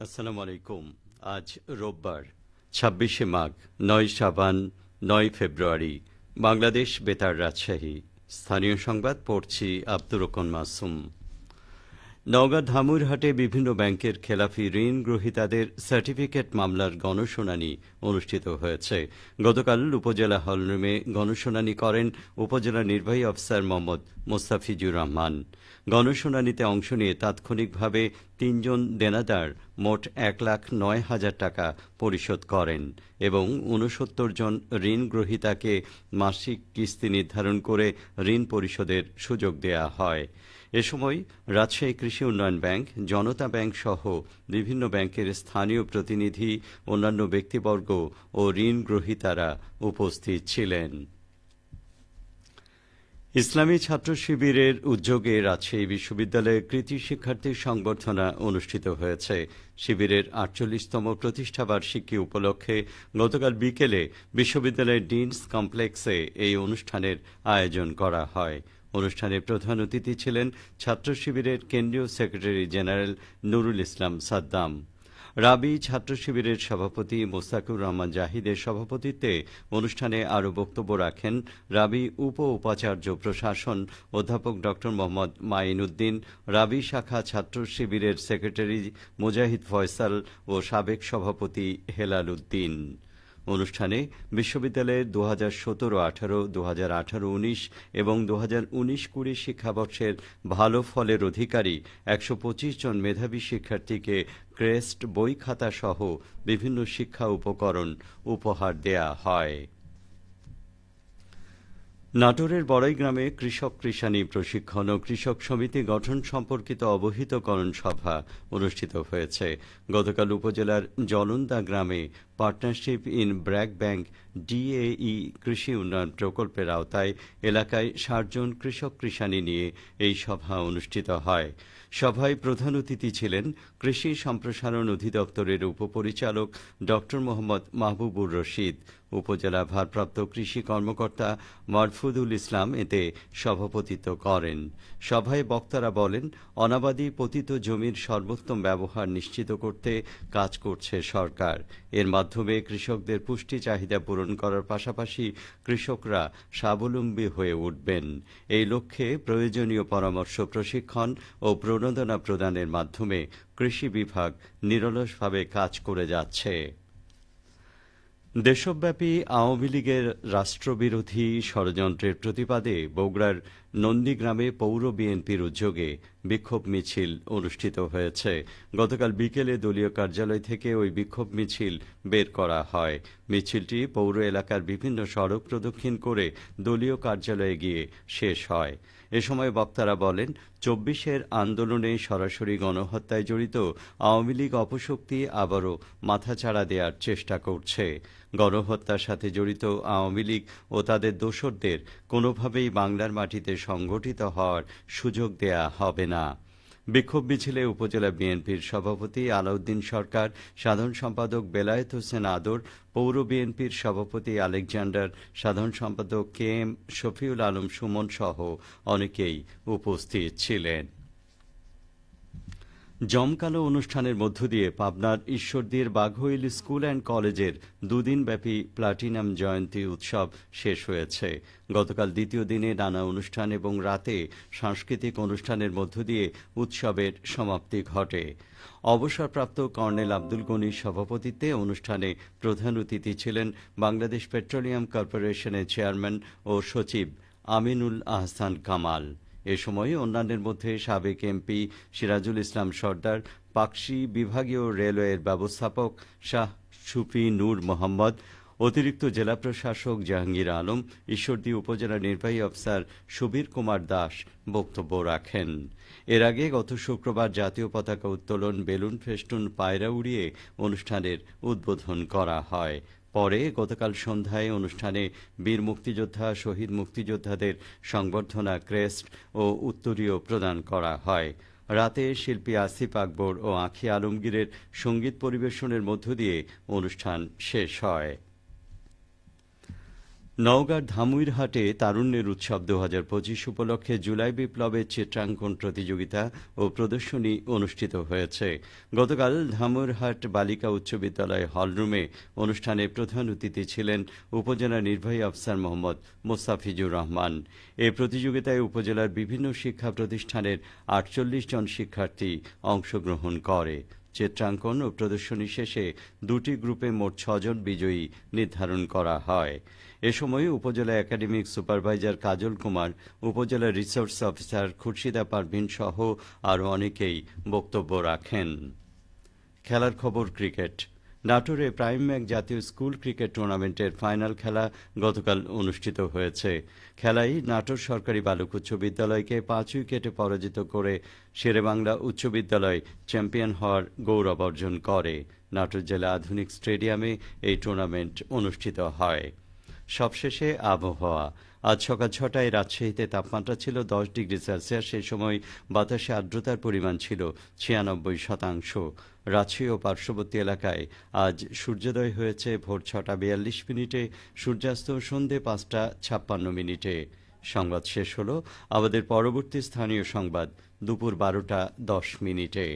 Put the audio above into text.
আসসালামু আলাইকুম। আজ রোববার ২৬শে মাঘ, ৯ শাবান, ৯ ফেব্রুয়ারি। বাংলাদেশ বেতার রাজশাহী। স্থানীয় সংবাদ পড়ছি আব্দুর রহমান মাসুম। নওগাঁ ধামুরহাটে বিভিন্ন ব্যাংকের খেলাফি ঋণ গ্রহীতাদের সার্টিফিকেট মামলার গণশুনানি অনুষ্ঠিত হয়েছে। গতকাল উপজেলা হলরুমে গণশুনানি করেন উপজেলা নির্বাহী অফিসার মোহাম্মদ মোস্তাফিজুর রহমান। গণশুনানিতে অংশ নিয়ে তাৎক্ষণিকভাবে ৩ জন দেনাদার মোট ১,০৯,০০০ টাকা পরিশোধ করেন এবং ৬৯ জন ঋণ গ্রহীতাকে মাসিক কিস্তি নির্ধারণ করে ঋণ পরিশোধের সুযোগ দেয়া হয়। এ সময় রাজশাহী কৃষি উন্নয়ন ব্যাংক, জনতা ব্যাংক সহ বিভিন্ন ব্যাংকের স্থানীয় প্রতিনিধি, অন্যান্য ব্যক্তিবর্গ ও ঋণ গ্রহীতারা উপস্থিত ছিলেন। ইসলামী ছাত্র শিবিরের উদ্যোগে রাজশাহী বিশ্ববিদ্যালয়ে কৃতি শিক্ষার্থীর সংবর্ধনা অনুষ্ঠিত হয়েছে। শিবিরের ৪৮তম প্রতিষ্ঠাবার্ষিকী উপলক্ষে গতকাল বিকেলে বিশ্ববিদ্যালয়ের ডিনস কমপ্লেক্সে এই অনুষ্ঠানের আয়োজন করা হয়। অনুষ্ঠানে প্রধান অতিথি ছিলেন ছাত্র শিবিরের কেন্দ্রীয় সেক্রেটারি জেনারেল নুরুল ইসলাম সাদ্দাম। রাবি ছাত্র শিবিরের সভাপতি মোস্তাকুর রহমান জাহিদের সভাপতিত্বে অনুষ্ঠানে আরও বক্তব্য রাখেন রাবি উপাচার্য প্রশাসন অধ্যাপক ড মোহাম্মদ মাইন উদ্দিন, রাবি শাখা ছাত্র শিবিরের সেক্রেটারি মুজাহিদ ফয়সাল ও সাবেক সভাপতি হেলাল উদ্দিন। অনুষ্ঠানে বিশ্ববিদ্যালয়ের ২০১৭-১৮, ২০১৮-১৯ এবং ২০১৯-২০ শিক্ষাবর্ষের ভালো ফলের অধিকারী ১২৫ জন মেধাবী শিক্ষার্থীকে ক্রেস্ট, বই খাতা সহ বিভিন্ন শিক্ষা উপকরণ উপহার দেয়া হয়। নাটোরের বড়াইগ্রামে কৃষক কৃষানি প্রশিক্ষণ ও কৃষক সমিতি গঠন সম্পর্কিত অবহিতকরণ সভা অনুষ্ঠিত হয়েছে। গতকাল উপজেলার জলন্দা গ্রামে পার্টনারশিপ ইন ব্র্যাক ব্যাংক ডিএই কৃষি উন্নয়ন প্রকল্পের আওতায় এলাকায় ৬০ জন কৃষক কৃষানি নিয়ে এই সভা অনুষ্ঠিত হয়। সভায় প্রধান অতিথি ছিলেন কৃষি সম্প্রসারণ অধিদপ্তরের উপপরিচালক ড মোহাম্মদ মাহবুবুর রশিদ। উপজেলা ভারপ্রাপ্ত কৃষি কর্মকর্তা মারফুদুল ইসলাম এতে সভাপতিত্ব করেন। সভায় বক্তারা বলেন, অনাবাদি পতিত জমির সর্বোত্তম ব্যবহার নিশ্চিত করতে কাজ করছে সরকার। এর মাধ্যমে কৃষকদের পুষ্টি চাহিদা পূরণ করার পাশাপাশি কৃষকরা স্বাবলম্বী হয়ে উঠবেন। এই লক্ষ্যে প্রয়োজনীয় পরামর্শ, প্রশিক্ষণ ও প্রণোদনা প্রদানের মাধ্যমে কৃষি বিভাগ নিরলসভাবে কাজ করে যাচ্ছে। দেশব্যাপী আওয়ামী লীগের রাষ্ট্রবিরোধী ষড়যন্ত্রের প্রতিবাদে বগুড়ার নন্দীগ্রামে পৌর বিএনপির উদ্যোগে বিক্ষোভ মিছিল অনুষ্ঠিত হয়েছে। গতকাল বিকেলে দলীয় কার্যালয় থেকে ওই বিক্ষোভ মিছিল বের করা হয়। মিছিলটি পৌর এলাকার বিভিন্ন সড়ক প্রদক্ষিণ করে দলীয় কার্যালয়ে গিয়ে শেষ হয়। এ সময় বক্তারা বলেন, ২৪-এর আন্দোলনে সরাসরি গণহত্যায় জড়িত আওয়ামী লীগ অপশক্তি আবারও মাথাচাড়া দেওয়ার চেষ্টা করছে। গণহত্যার সাথে জড়িত আওয়ামী লীগ ও তাদের দোসরদের কোনোভাবেই বাংলার মাটিতে সংগঠিত হওয়ার সুযোগ দেয়া হবে না। বিক্ষোভ মিছিলে উপজেলা বিএনপির সভাপতি আলাউদ্দিন সরকার, সাধারণ সম্পাদক বেলায়েত হোসেন আদর, পৌর বিএনপির সভাপতি আলেকজান্ডার, সাধারণ সম্পাদক কে এম শফিউল আলম সুমন সহ অনেকেই উপস্থিত ছিলেন। জমকালো অনুষ্ঠানের মধ্য দিয়ে পাবনার ঈশ্বরদীর বাঘইল স্কুল অ্যান্ড কলেজের দুদিনব্যাপী প্লাটিনাম জয়ন্তী উৎসব শেষ হয়েছে। গতকাল দ্বিতীয় দিনে নানা অনুষ্ঠান এবং রাতে সাংস্কৃতিক অনুষ্ঠানের মধ্য দিয়ে উৎসবের সমাপ্তি ঘটে। অবসরপ্রাপ্ত কর্নেল আব্দুল গনির সভাপতিত্বে অনুষ্ঠানে প্রধান অতিথি ছিলেন বাংলাদেশ পেট্রোলিয়াম কর্পোরেশনের চেয়ারম্যান ও সচিব আমিনুল আহসান কামাল। এ সময় অন্যান্যের মধ্যে সাবেক এমপি সিরাজুল ইসলাম সর্দার, পাকশী বিভাগীয় রেলওয়ের ব্যবস্থাপক শাহ সুফি নূর মোহাম্মদ, অতিরিক্ত জেলা প্রশাসক জাহাঙ্গীর আলম, ঈশ্বরদী উপজেলা নির্বাহী অফিসার সুবীর কুমার দাস বক্তব্য রাখেন। এর আগে গত শুক্রবার জাতীয় পতাকা উত্তোলন, বেলুন ফেস্টুন, পায়রা উড়িয়ে অনুষ্ঠানের উদ্বোধন করা হয়। পরে গতকাল সন্ধ্যায় অনুষ্ঠানে বীর মুক্তিযোদ্ধা, শহীদ মুক্তিযোদ্ধাদের সংবর্ধনা, ক্রেস্ট ও উত্তরীয় প্রদান করা হয়। রাতে শিল্পী আসিফ আকবর ও আঁখি আলমগীরের সঙ্গীত পরিবেশনের মধ্য দিয়ে অনুষ্ঠান শেষ হয়। নওগাঁর ধামুইরহাটে তারুণ্যের উৎসব ২০২৫ উপলক্ষে জুলাই বিপ্লবের চিত্রাঙ্কন প্রতিযোগিতা ও প্রদর্শনী অনুষ্ঠিত হয়েছে। গতকাল ধামুইরহাট বালিকা উচ্চ বিদ্যালয় হলরুমে অনুষ্ঠানে প্রধান অতিথি ছিলেন উপজেলা নির্বাহী আফসার মোহাম্মদ মোস্তাফিজুর রহমান। এ প্রতিযোগিতায় উপজেলার বিভিন্ন শিক্ষা প্রতিষ্ঠানের ৪৮ জন শিক্ষার্থী অংশগ্রহণ করে। চিত্রাঙ্কন ও প্রদর্শনী শেষে দুটি গ্রুপে মোট ৬ জন বিজয়ী নির্ধারণ করা হয়। এ সময় উপজেলা একাডেমিক সুপারভাইজার কাজল কুমার, উপজেলা রিসোর্স অফিসার খুরশিদা পারভিন সহ আরও অনেকেই বক্তব্য রাখেন। খেলার খবর ক্রিকেট। নাটোরে প্রাইম ব্যাংক জাতীয় স্কুল ক্রিকেট টুর্নামেন্টের ফাইনাল খেলা গতকাল অনুষ্ঠিত হয়েছে। খেলায় নাটোর সরকারি বালক উচ্চ বিদ্যালয়কে ৫ উইকেটে পরাজিত করে শেরেবাংলা উচ্চ বিদ্যালয় চ্যাম্পিয়ন হওয়ার গৌরব অর্জন করে। নাটোর জেলা আধুনিক স্টেডিয়ামে এই টুর্নামেন্ট অনুষ্ঠিত হয়। সবশেষে আবহাওয়া। আজ সকাল ৬টায় রাজশাহীতে তাপমাত্রা ছিল ১০ ডিগ্রি সেলসিয়াস। সেই সময় বাতাসে আর্দ্রতার পরিমাণ ছিল ৯৬%। রাজশাহী ও পার্শ্ববর্তী এলাকায় আজ সূর্যোদয় হয়েছে ভোর ৬টা ৪২ মিনিটে, সূর্যাস্ত সন্ধে ৫টা ৫৬ মিনিটে। সংবাদ শেষ হলো। আমাদের পরবর্তী স্থানীয় সংবাদ দুপুর ১২টা ১০ মিনিটে।